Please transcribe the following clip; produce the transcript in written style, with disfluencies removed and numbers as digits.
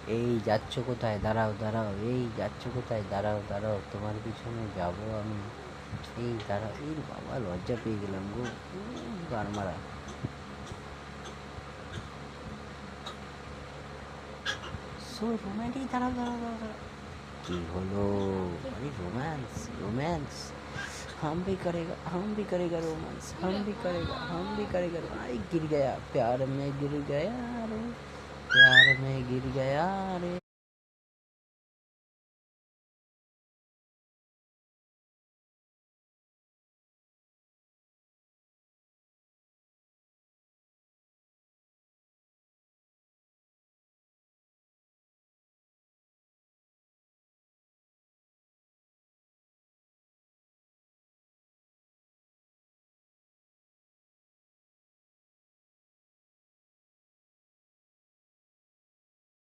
এই যাচ্ছ কোথায়? দাঁড়াও দাঁড়াও, এই যাচ্ছ কোথায়? দাঁড়াও দাঁড়াও, তোমার পিছনে যাব আমি। এই দাঁড়াও, এই বাবা লজ্জা পেয়ে গেলাম গো, গান মারা। সো রোম্যান্টিক, দাঁড়াও দাঁড়াও দাঁড়াও দাঁড়াও। কি হলো? अरे रोमांस रोमांस, हम भी करेगा रोमांस, हम भी करेगा। आई गिर गया, प्यार में गिर गया रे, प्यार में गिर गया रे।